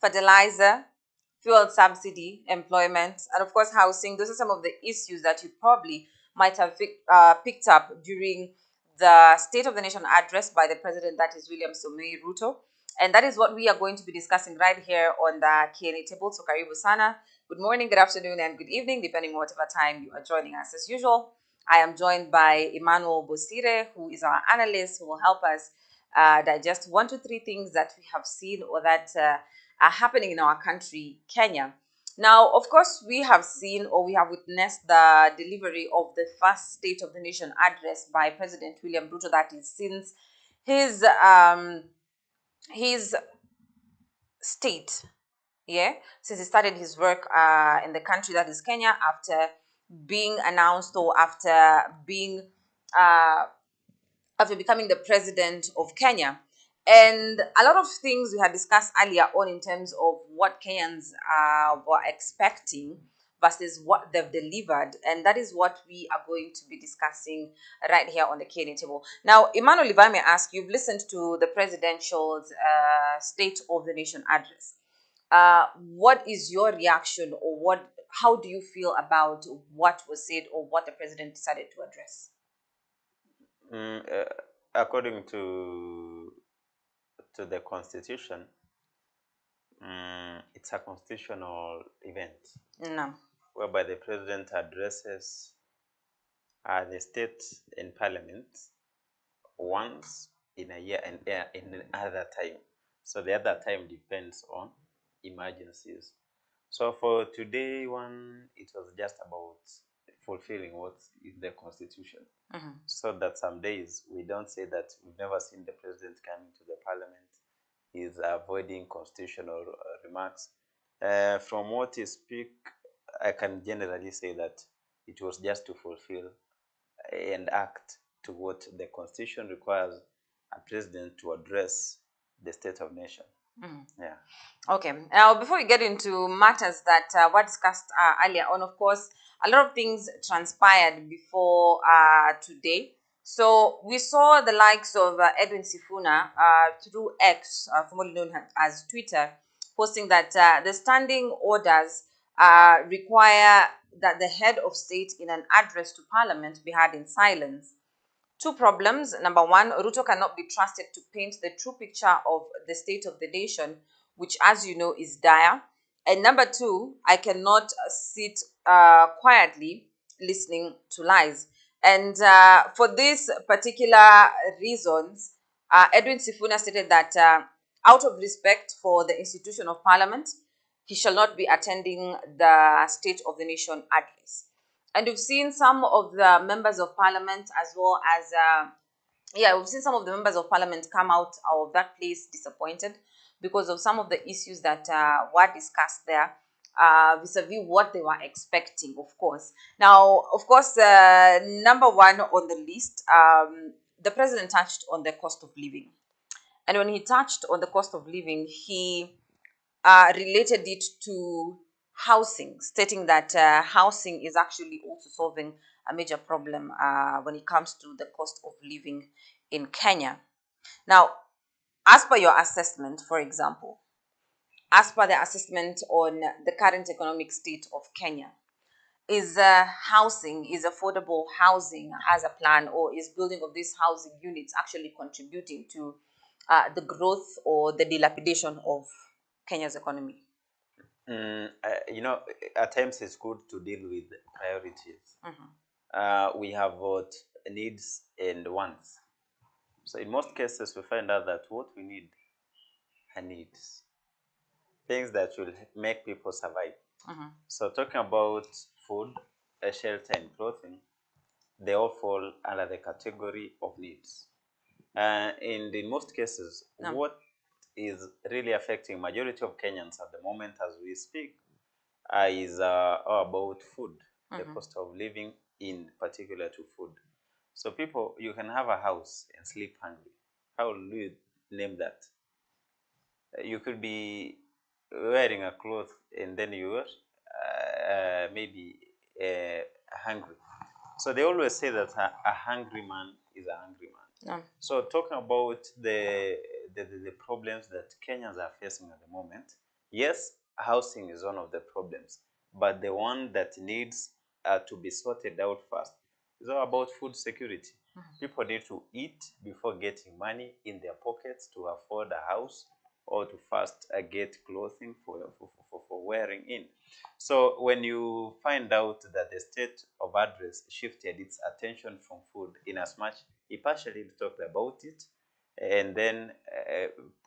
fertilizer, fuel subsidy, employment, and of course housing. Those are some of the issues that you probably might have picked up during the State of the Nation address by the president, that is William Samoei Ruto. And that is what we are going to be discussing right here on the Q&A table. So karibu sana. Good morning, good afternoon, and good evening, depending on whatever time you are joining us. As usual, I am joined by Emmanuel Bosire, who is our analyst, who will help us digest 1 to 3 things that we have seen or that are happening in our country, Kenya. Now, of course, we have seen or we have witnessed the delivery of the first State of the Nation address by President William Ruto. That is since his state, since he started his work in the country, that is Kenya, after being announced or uh, after becoming the president of Kenya. And a lot of things we had discussed earlier on in terms of what Kenyans were expecting versus what they've delivered. And that is what we are going to be discussing right here on the Q&A table. Now, Emmanuel, if I may ask, you've listened to the presidential's State of the Nation address. What is your reaction, or how do you feel about what was said or what the president decided to address? According to the constitution, it's a constitutional event. No. Whereby the president addresses the state in parliament once in a year and in another time. So the other time depends on emergencies. So for today one, it was just about fulfilling what's in the constitution. So that some days we don't say that we've never seen the president coming to the parliament. He's avoiding constitutional remarks. From what he speak, I can generally say that it was just to fulfill and act to what the constitution requires a president to address the state of nation. Yeah. Okay. Now, before we get into matters that were discussed earlier on, of course, a lot of things transpired before today. So we saw the likes of Edwin Sifuna through X, formerly known as Twitter, posting that the standing orders require that the head of state in an address to parliament be heard in silence. Two problems. Number one, Ruto cannot be trusted to paint the true picture of the state of the nation, which, as you know, is dire. And number two, I cannot sit quietly listening to lies. And for these particular reasons, Edwin Sifuna stated that out of respect for the institution of parliament, he shall not be attending the State of the Nation address. And we've seen some of the members of parliament as well as, we've seen some of the members of parliament come out of that place disappointed because of some of the issues that were discussed there vis-a-vis what they were expecting, of course. Now, of course, number one on the list, the president touched on the cost of living. And when he touched on the cost of living, he related it to housing, stating that housing is actually also solving a major problem when it comes to the cost of living in Kenya. Now, as per your assessment, for example, as per the assessment on the current economic state of Kenya, is housing, is affordable housing as a plan, or is building of these housing units actually contributing to the growth or the dilapidation of Kenya's economy? At times it's good to deal with priorities. We have what needs and wants. So in most cases, we find out that what we need are needs, things that will make people survive. So talking about food, shelter, and clothing, they all fall under the category of needs. And in most cases, what is really affecting majority of Kenyans at the moment as we speak is about food, the cost of living in particular to food. So people, you can have a house and sleep hungry. How will you name that? You could be wearing a cloth and then you are maybe hungry. So they always say that a hungry man is a hungry man. So talking about the problems that Kenyans are facing at the moment, Yes, housing is one of the problems, but the one that needs to be sorted out first is all about food security. People need to eat before getting money in their pockets to afford a house or to first get clothing for wearing in. So when you find out that the state of address shifted its attention from food, in as much he partially talked about it, and then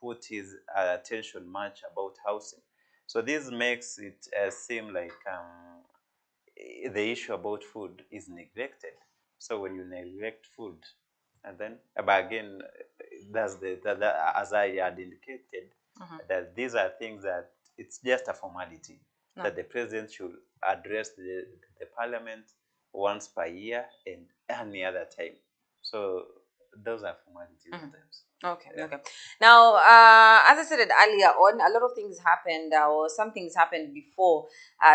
put his attention much about housing. So this makes it seem like the issue about food is neglected. So when you neglect food, and then, but again, that's as I had indicated, that these are things that it's just a formality, that the president should address the parliament once per year and any other time. So those are formalities sometimes. Okay, Yeah. okay. Now, as I said it earlier on, a lot of things happened, or some things happened before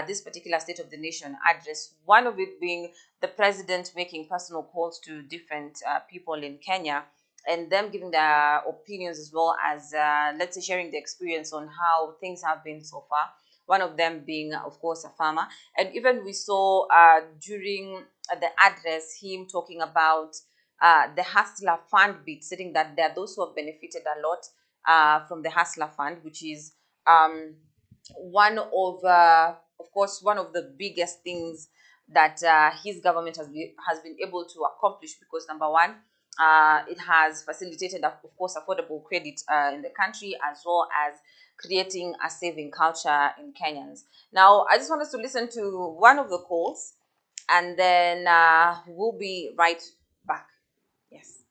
this particular State of the Nation address. One of it being the president making personal calls to different people in Kenya, and them giving their opinions, as well as, let's say, sharing the experience on how things have been so far. One of them being, of course, a farmer. And even we saw during the address him talking about the Hustler Fund bit, stating that there are those who have benefited a lot from the Hustler Fund, which is one of course, one of the biggest things that his government has been able to accomplish, because number one, it has facilitated, of course, affordable credit in the country, as well as creating a saving culture in Kenyans. Now, I just want us to listen to one of the calls, and then we'll be right back. Yes.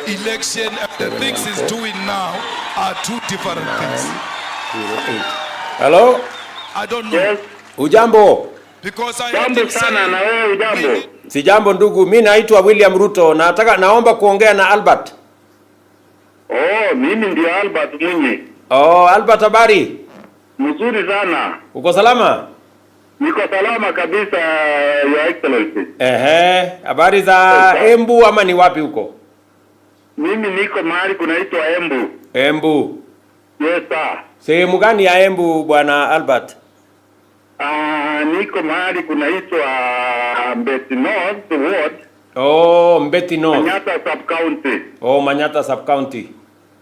Election and the things he's doing now are two different things. Hello? I don't know. Yes. Ujambo? Because I Jambo sana na wewe ujambo? Si jambo ndugu, mimi naitwa William Ruto. Naomba kuongea na Albert. Oh, mimi ndio Albert Mwinyi. Oh, Albert, habari? Mzuri sana. Uko salama? Niko salama kabisa, Your Excellency. Habari za Embu ama ni wapi huko? Mimi niko mahali kunaitwa Embu. Embu. Yes sir. Sehemu gani ya Embu bwana Albert? Niko mahali kunaitwa Mbeti North Ward. Oh, Mbeti North. Manyata Sub County. Oh, Manyata Sub County.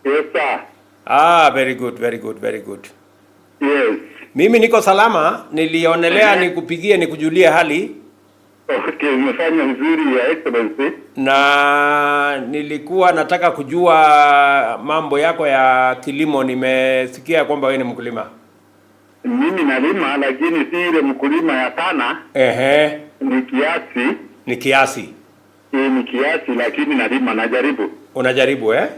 Yes sir. Very good, very good, very good. Yes. Mimi niko salama, nilionelea nikupigie nikujulie hali. Okay, umefanya vizuri Your Excellency. Na nilikuwa nataka kujua mambo yako ya kilimo. Nimesikia kwamba wewe ni mkulima. Mimi nalima, lakini si ile mkulima ya sana. Ni kiasi. Ni kiasi. Ni kiasi, lakini nalima, najaribu. Unajaribu Yes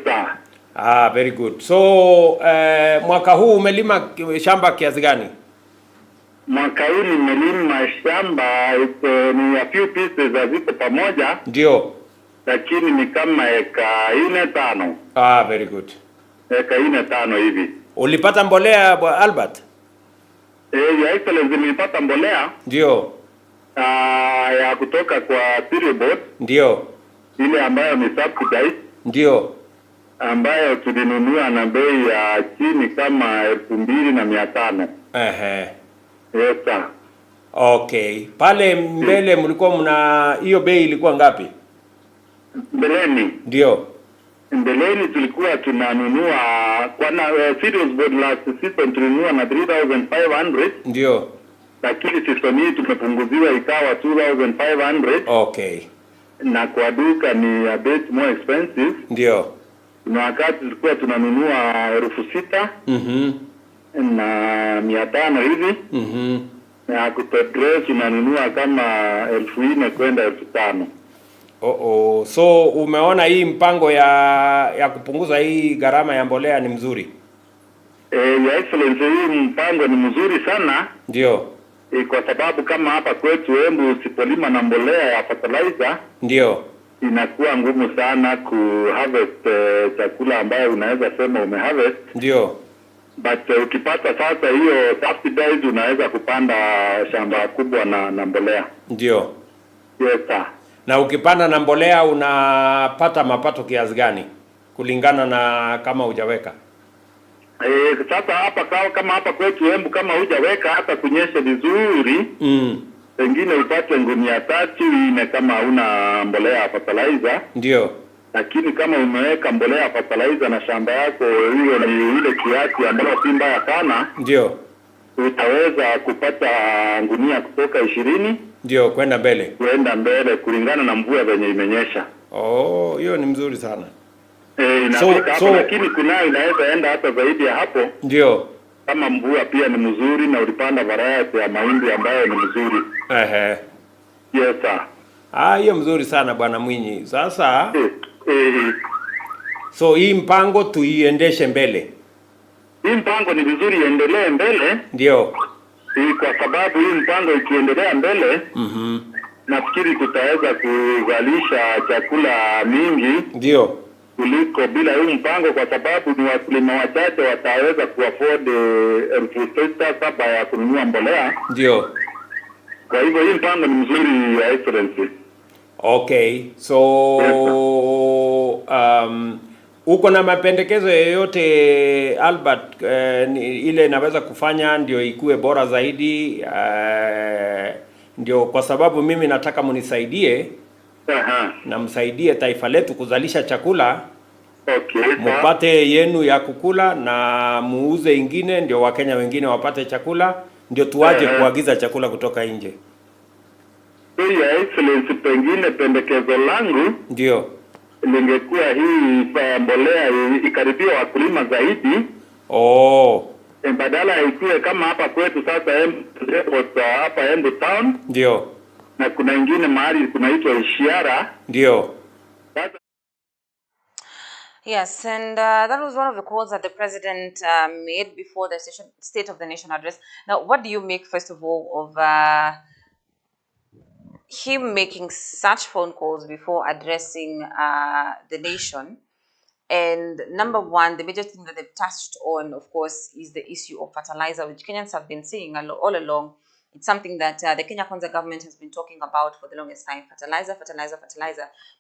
sir. Very good. So mwaka huu umelima shamba kiasi gani? Mwaka huu nimelima shamba ni a few pieces ziko pamoja. Ndio. Lakini ni kama eka 4-5. Very good. Eka 4-5 hivi. Ulipata mbolea bwana Albert? Your Excellency, nilipata mbolea. Ndio. Ya kutoka kwa cereal board. Ndio. Ile ambayo ni subsidized. Ndio. Ambayo tulinunua na bei ya chini kama 2,500. Yes sir. Okay. Pale mbele mlikuwa mna hiyo bei ilikuwa ngapi? Mbeleni. Ndio. Mbeleni tulikuwa tunanunua kwa cereal board last season tulinunua na 3,500. Ndio. Lakini season hii tumepunguziwa ikawa 2,500. Okay. Na kwa duka ni a bit more expensive. Ndio. Na wakati tulikuwa tunanunua 6,000. Na 500 hivi. Na kutodress tunanunua kama 4,000 kwenda 5,000. So umeona hii mpango ya kupunguza hii gharama ya mbolea ni mzuri? Your Excellency, hii mpango ni mzuri sana. Ndio. Kwa sababu kama hapa kwetu Embu usipolima na mbolea ya fertilizer. Ndio. Inakuwa ngumu sana kuharvest chakula ambayo unaweza sema umeharvest. Ndio. But ukipata sasa hiyo subsidized unaweza kupanda shamba kubwa na mbolea. Ndio. Yes sir. Na ukipanda na mbolea unapata mapato kiasi gani kulingana na kama hujaweka? Sasa hapa kama hapa kwetu Embu, kama hujaweka hata kunyesha vizuri, pengine upate ngunia 3 kama hauna mbolea ya fertilizer. Ndio. Lakini kama umeweka mbolea ya fertilizer na shamba yako hiyo ni ile kiasi ambayo si mbaya sana, ndio utaweza kupata ngunia kutoka 20 ndio kwenda mbele kulingana na mvua venye imenyesha. Oh, hiyo ni mzuri sana. Lakini kuna inaweza enda hata zaidi ya hapo. Ndio. Kama mvua pia ni mzuri na ulipanda variety ya mahindi ambayo ni mzuri. Yes sir. Hiyo mzuri sana Bwana Mwinyi. Sasa so hii mpango tuiendeshe mbele. Hii mpango ni vizuri iendelee mbele. Ndio. Kwa sababu hii mpango ikiendelea mbele, nafikiri tutaweza kuzalisha chakula mingi. Ndio. Kuliko bila huu mpango, kwa sababu ni wakulima wachache wataweza kuafford 7,000 ya kununua mbolea. Ndio. Kwa hivyo hii mpango ni mzuri ya excellency. Okay. So uko na mapendekezo yoyote Albert, ile inaweza kufanya ndio ikue bora zaidi? Ndio kwa sababu mimi nataka munisaidie. Na msaidie taifa letu kuzalisha chakula. Okay. Mupate yenu ya kukula na muuze ingine, ndio Wakenya wengine wapate chakula, ndio tuaje kuagiza chakula kutoka nje. Ya excellency, pengine pendekezo langu ndio lingekuwa hii mbolea ikaribia wakulima zaidi. Badala ikuwe kama hapa kwetu sasa hapa Embu town. Ndio. Na kuna ingine mahali kunaitwa Ishiara. Ndio. Yes, and that was one of the calls that the president made before the State of the Nation address. Now, what do you make, first of all, of him making such phone calls before addressing the nation? And number one, the major thing that they've touched on, of course, is the issue of fertilizer, which Kenyans have been seeing all along. It's something that the Kenya Kwanza government has been talking about for the longest time. Fertilizer,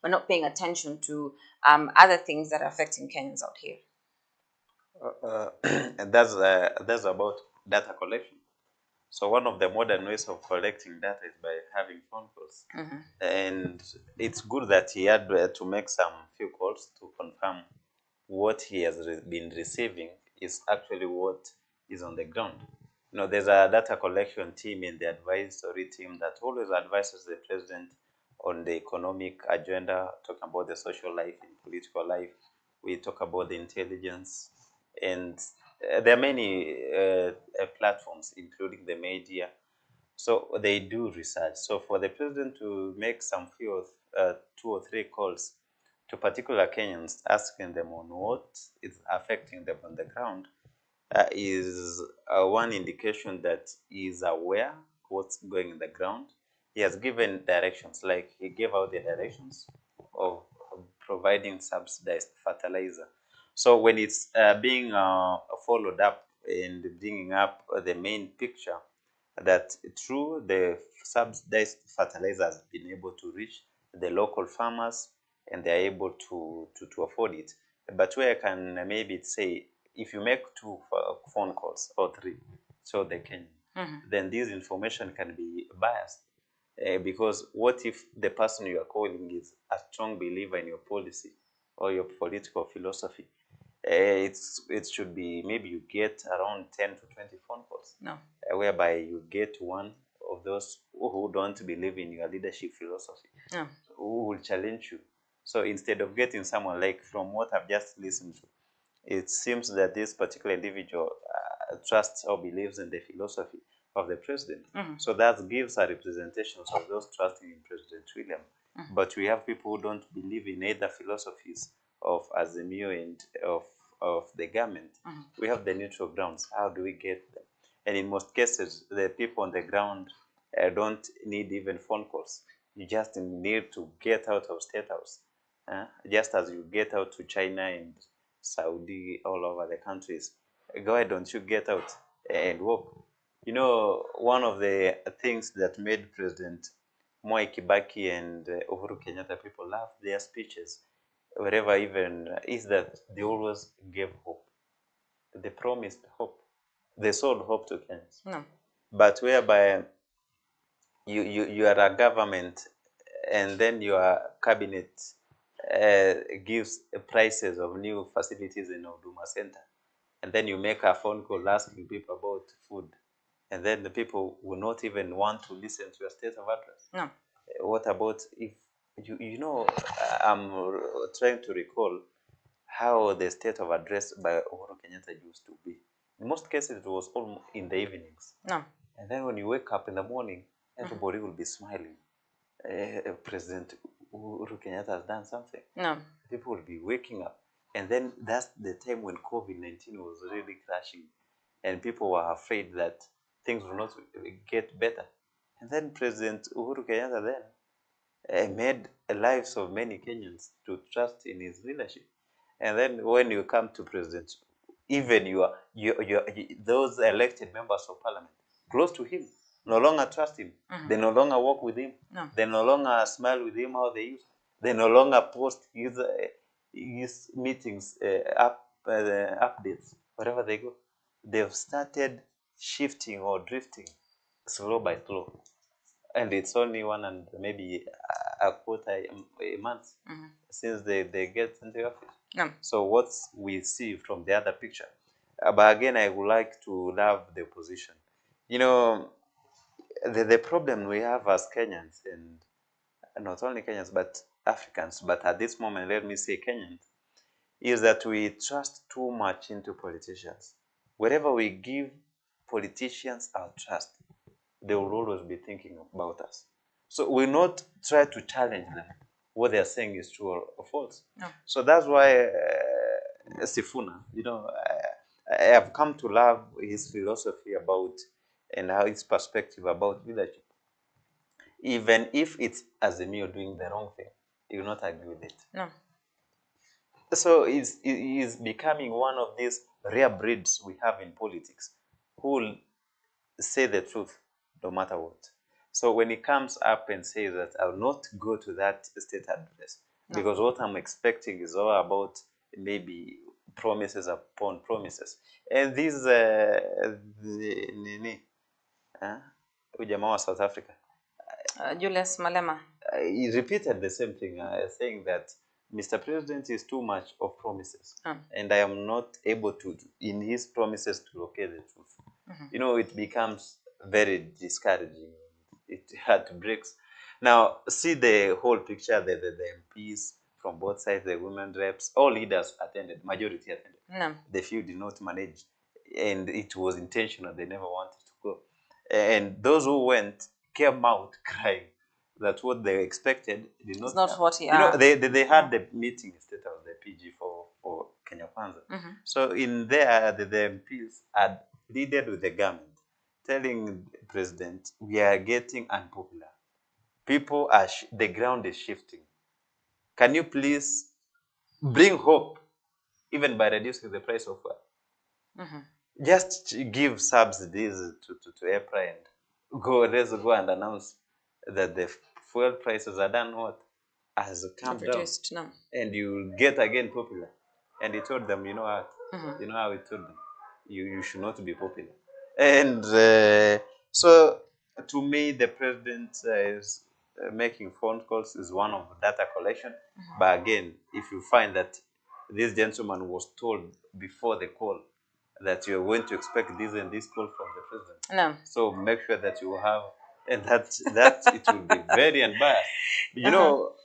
but not paying attention to other things that are affecting Kenyans out here. And that's about data collection. So one of the modern ways of collecting data is by having phone calls. And it's good that he had to make some few calls to confirm what he has been receiving is actually what is on the ground. There's a data collection team in the advisory team that always advises the president on the economic agenda, talking about the social life and political life. We talk about the intelligence, and there are many platforms, including the media. So they do research. So for the president to make some few 2 or 3 calls to particular Kenyans, asking them on what is affecting them on the ground, is one indication that he is aware what's going in the ground. He has given directions, like he gave out the directions of providing subsidized fertilizer. So when it's being followed up and bringing up the main picture that through the subsidized fertilizer has been able to reach the local farmers and they are able to afford it. But where I can maybe say, if you make 2 phone calls or 3, so they can, then this information can be biased. Because what if the person you are calling is a strong believer in your policy or your political philosophy? It should be maybe you get around 10 to 20 phone calls. No. Whereby you get one of those who don't believe in your leadership philosophy, who will challenge you. So instead of getting someone, like from what I've just listened to, it seems that this particular individual trusts or believes in the philosophy of the president. So that gives a representation of those trusting in President William. But we have people who don't believe in either philosophies of Azimio and of the government. We have the neutral grounds. How do we get them? And in most cases, the people on the ground don't need even phone calls. You just need to get out of State House. Just as you get out to China and Saudi, all over the countries. Why don't you get out and walk? One of the things that made President Mwai Kibaki and Uhuru Kenyatta people love their speeches, wherever even, is that they always gave hope. they promised hope. They sold hope to Kenyans. No. But whereby you are a government and then your cabinet gives prices of new facilities in Huduma Center, and then you make a phone call asking people about food, and then the people will not even want to listen to your state of address. No. What about if I'm trying to recall how the state of address by Uhuru Kenyatta used to be. In most cases, it was all in the evenings. No. And then when you wake up in the morning, everybody will be smiling. President Uhuru Kenyatta has done something. No. People will be waking up. And then that's the time when COVID-19 was really crashing. And people were afraid that things will not get better. And then President Uhuru Kenyatta then made lives of many Kenyans to trust in his leadership. And then when you come to President, even those elected members of parliament close to him no longer trust him. They no longer walk with him. No. They no longer smile with him how they used. They no longer post his meetings updates wherever they go. They've started shifting or drifting slow by slow, and it's only one and maybe a quarter a month since they get into office. No. So what we see from the other picture. But again, I would like to love the opposition. You know, the problem we have as Kenyans, and not only Kenyans, but Africans, but at this moment, let me say Kenyans, is that we trust too much into politicians. Wherever we give politicians our trust, they will always be thinking about us. So we not try to challenge them. What they are saying is true or false. No. So that's why Sifuna, I have come to love his philosophy about and how his perspective about leadership. Even if it's Azimio doing the wrong thing, he will not agree with it. No. So he's becoming one of these rare breeds we have in politics who will say the truth no matter what. So when he comes up and says that I'll not go to that state address because what I'm expecting is all about maybe promises upon promises. And these ujamaa wa South Africa, Julius Malema, he repeated the same thing, saying that Mr. President is too much of promises, and I am not able to, in his promises, to locate the truth. It becomes very discouraging. It breaks. Now, see the whole picture, the MPs from both sides, the women reps, all leaders attended, majority attended. No. The few did not manage, and it was intentional. They never wanted to go. And those who went came out crying that what they expected did not. It's not happen. what he They had the meeting instead of the PG for Kenya Kwanza. So in there, the MPs had pleaded with the government, telling the president, we are getting unpopular. People are, the ground is shifting. Can you please bring hope, even by reducing the price of fuel? Just give subsidies to April and let's go and announce that the fuel prices are done what? Has come down. No. And you get again popular. And he told them, you know what? You know how he told them? You should not be popular. And so to me, the president is making phone calls is one of data collection. But again, if you find that this gentleman was told before the call that you're going to expect this and this call from the president. No. So make sure that you have, and that it will be very unbiased.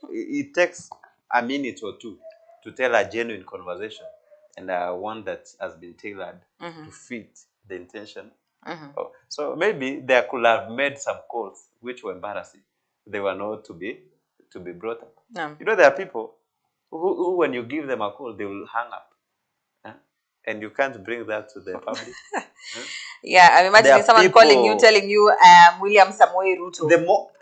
It takes a minute or two to tell a genuine conversation, and one that has been tailored to fit the intention. So maybe they could have made some calls which were embarrassing. They were not to be brought up. No. There are people who when you give them a call, they will hang up. And you can't bring that to the public. Yeah, I'm imagining someone calling you, telling you, William Samoei Ruto,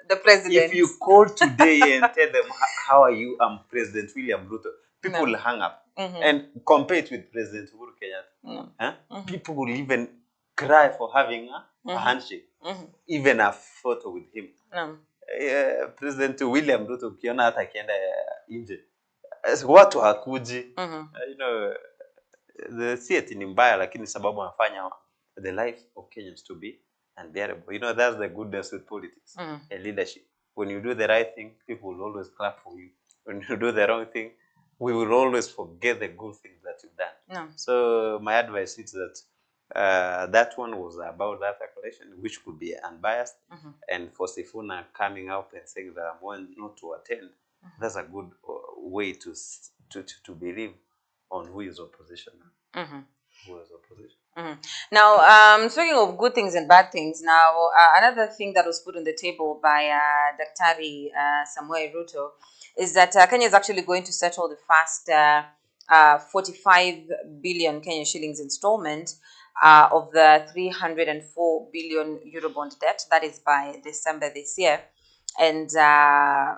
the president. If you call today and tell them, how are you? I'm President William Ruto. People will hang up and compare it with President Uhuru Kenyatta. People will even cry for having a handshake, even a photo with him. President William Ruto, ukiona hata akienda nje, watu hakuji. the theater ni mbaya, lakini sababu wanafanya the life of Kenyans to be unbearable. You know, that's the goodness with politics and leadership. When you do the right thing, people will always clap for you. When you do the wrong thing, we will always forget the good things that you've done. No. So my advice is that that one was about that calculation, which could be unbiased. And for Sifuna coming out and saying that I'm going not to attend, that's a good way to believe on who is opposition. Who is opposition. Now, speaking of good things and bad things, now another thing that was put on the table by Daktari Samuel Ruto is that Kenya is actually going to settle the first 45 billion Kenyan shillings installment of the 304 billion Eurobond debt. That is by December this year. And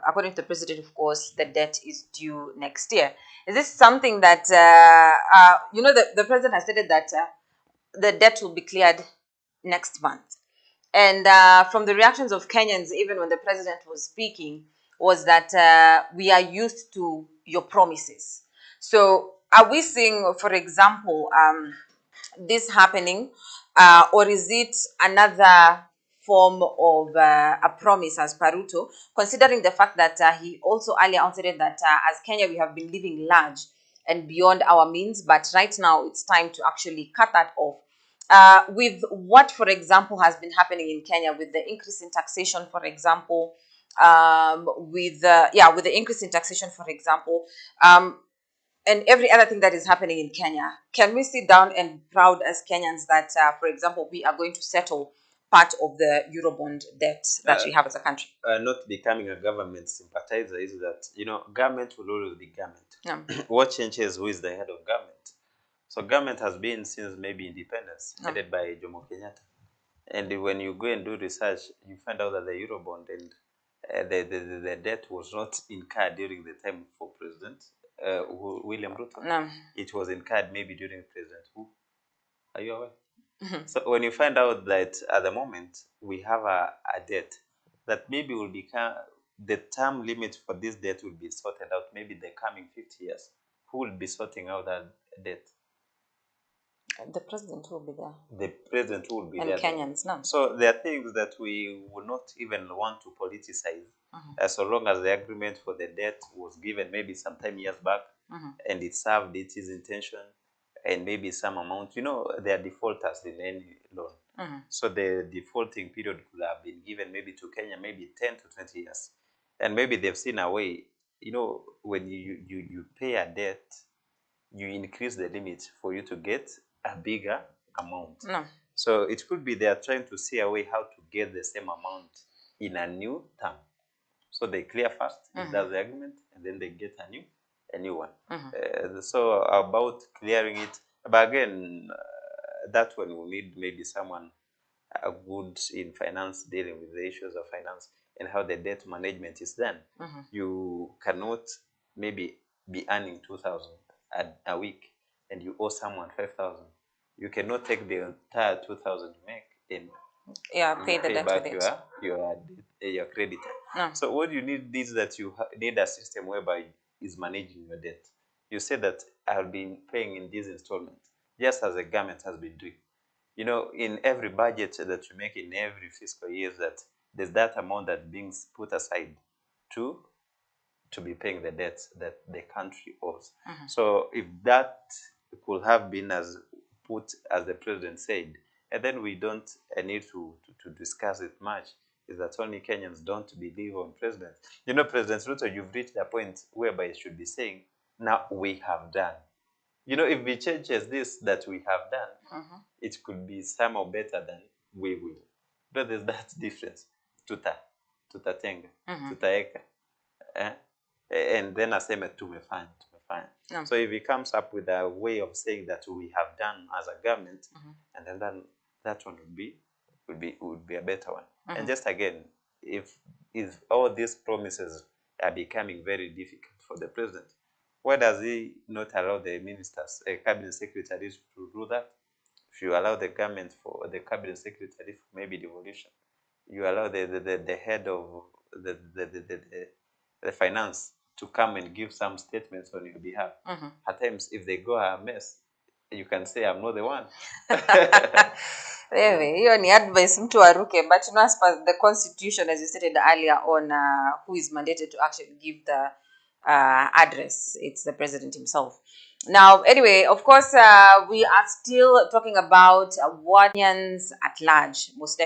according to the president, of course, the debt is due next year. Is this something that, the president has stated that the debt will be cleared next month? And from the reactions of Kenyans, even when the president was speaking, was that we are used to your promises. So are we seeing, for example, this happening, or is it another form of a promise as Paruto, considering the fact that he also earlier answered that as Kenya we have been living large and beyond our means, but right now it's time to actually cut that off. With what, for example, has been happening in Kenya with the increase in taxation, for example, with the increase in taxation, for example, and every other thing that is happening in Kenya, can we sit down and proud as Kenyans that, for example, we are going to settle part of the Eurobond debt that we have as a country? Not becoming a government sympathizer is that, government will always be government. Yeah. What changes who is the head of government? So government has been since maybe independence, headed by Jomo Kenyatta. And when you go and do research, you find out that the Eurobond and the debt was not incurred during the time for President William Ruto. No. It was incurred maybe during President who? Are you aware? So when you find out that at the moment we have a debt that maybe will become, the term limit for this debt will be sorted out maybe the coming 50 years. Who will be sorting out that debt? The president will be there. The president will be and there. And Kenyans, no. So there are things that we would not even want to politicize, so long as the agreement for the debt was given maybe sometime years back, and it served its intention, and maybe some amount. There are defaulters in any loan. So the defaulting period could have been given maybe to Kenya, maybe 10 to 20 years. And maybe they've seen a way, when you pay a debt, you increase the limit for you to get a bigger amount. No. So it could be they are trying to see a way how to get the same amount in a new term. So they clear first, if that's the agreement, and then they get a new one. So about clearing it, but again, that one will need maybe someone good in finance, dealing with the issues of finance and how the debt management is done. You cannot maybe be earning 2,000 a week and you owe someone 5,000. You cannot take the entire 2,000 you make and pay the debt back with it. your creditor. No. So what you need is that you need a system whereby is managing your debt. You say that I'll be paying in these installments, just as the government has been doing. In every budget that you make in every fiscal year, that there's that amount that being put aside to be paying the debts that the country owes. So if that could have been as put as the president said, and then we don't need to discuss it much, is that only Kenyans don't believe on president. President Ruto, you've reached a point whereby it should be saying, now we have done. If we changes this that we have done, it could be somehow better than we will. But there's that difference. Tutatenga, tutaeka. And then aseme tumefanya. No. So if he comes up with a way of saying that we have done as a government, and then that one would be a better one. And just again, if all these promises are becoming very difficult for the president, why does he not allow the ministers, cabinet secretaries to do that? If you allow the government for the cabinet secretary for maybe devolution, you allow the head of the finance to come and give some statements on your behalf. At times, if they go a mess, you can say I'm not the one. Anyway, hiyo ni advice mtu aruke, but as per the constitution, as you stated earlier on, who is mandated to actually give the address, it's the president himself. Now, anyway, of course, we are still talking about Kenyans at large, most definitely.